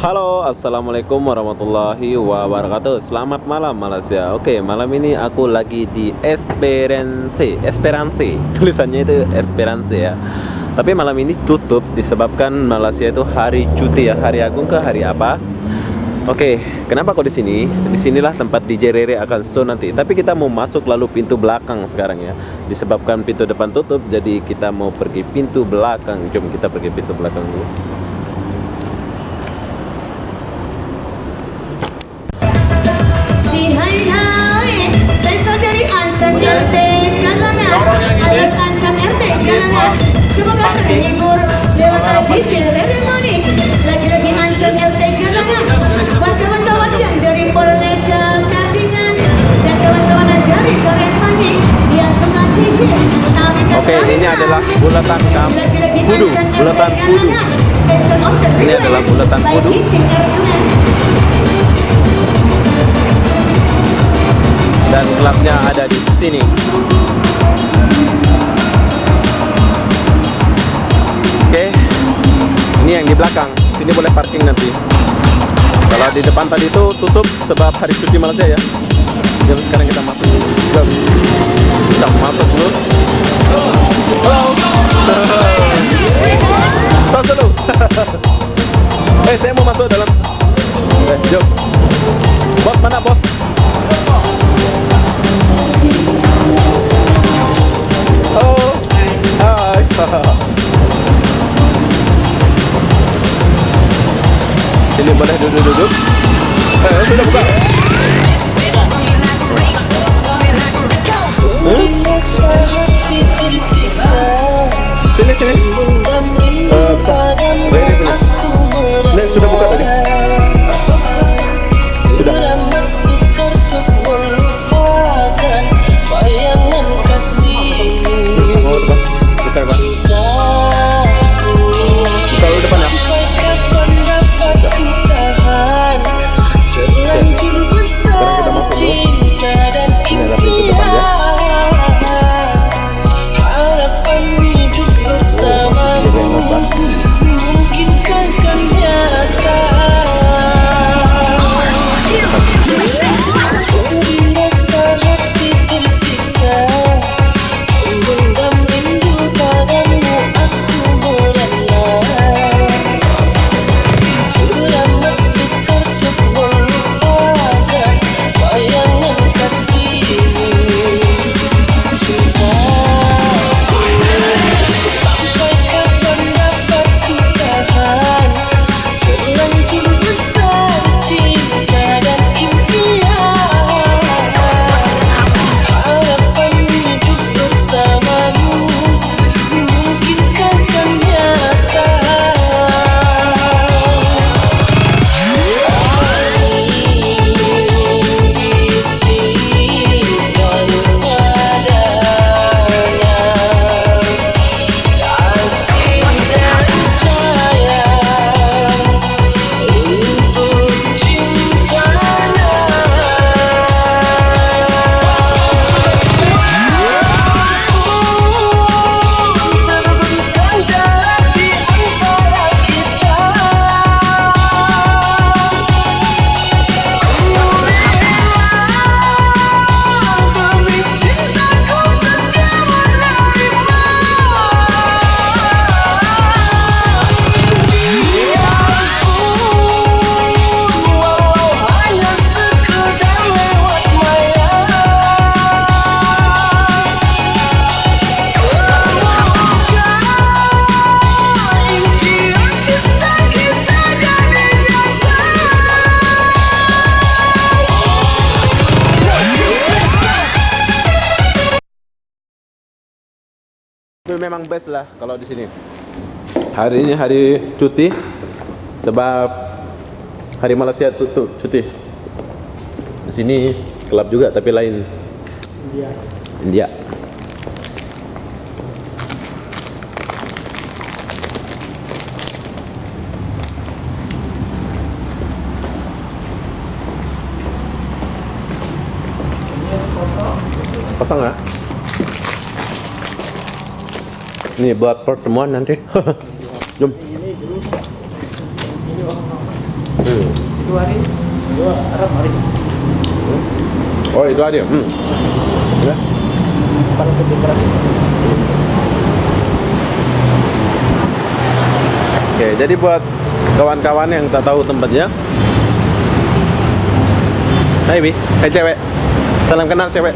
Halo, assalamualaikum warahmatullahi wabarakatuh. Selamat malam Malaysia. Oke, malam ini aku lagi di Esperance. Tulisannya itu Esperance ya. Tapi malam ini tutup disebabkan Malaysia itu hari cuti ya, hari agung ke hari apa? Oke, kenapa kok di sini? Disinilah tempat DJ Rere akan show nanti. Tapi kita mau masuk lalu pintu belakang sekarang ya. Disebabkan pintu depan tutup, jadi kita mau pergi pintu belakang. Jom kita pergi pintu belakang dulu. Hai hai, saya saudari Ansan RT Kalangan, alias Ansan RT Kalangan. Semoga terhibur lewat DJ Rere Moni. Lagi-lagi Ansan RT Kalangan. Buat kawan-kawan yang dari Polnesa Kartingan dan kawan-kawan yang dari Korea Panik yang senang DJ. Oke, ini adalah bulatan kudu, bulatan kudu. Ini adalah bulatan kudu. Dan klubnya ada di sini. Oke, ini yang di belakang. Sini boleh parking nanti. Kalau di depan tadi itu tutup sebab hari cuti Malaysia ya. Jadi sekarang kita masuk. Kita masuk dulu. Halo. Tos dulu. Saya mau masuk dalam. Jom. Bos mana bos? Oh, hai. Sini boleh duduk-duduk. Sudah buka. Sini. Bisa. Ini sudah buka tadi. Sudah. Buka Pak. Buka dulu depan ya. Sekarang kita masuk dulu. Ini ada pintu depan ya. Memang best lah kalau di sini. Hari ini hari cuti sebab hari Malaysia tutup cuti. Di sini klub juga tapi lain. India. Kosong ya? Ini buat pertemuan nanti. Jom. Itu hari dua Arab hari. Oh itu aja. Ya. Paling penting berarti. Oke, jadi buat kawan-kawan yang tak tahu tempatnya. Hai Bi, hai cewek. Salam kenal cewek.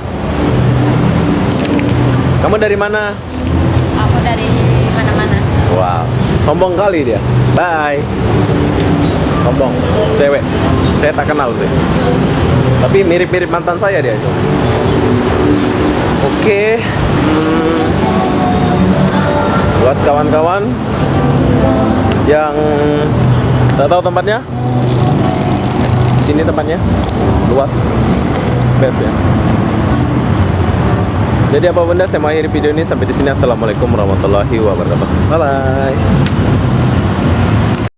Kamu dari mana? Aku dari mana-mana. Wow, sombong kali dia. Bye. Sombong, cewek. Saya tak kenal sih. Tapi mirip-mirip mantan saya dia itu. Oke. Buat kawan-kawan yang tak tahu tempatnya, sini tempatnya luas, best ya. Jadi apa benda, saya mau akhiri video ini sampai di sini. Assalamualaikum warahmatullahi wabarakatuh. Bye bye.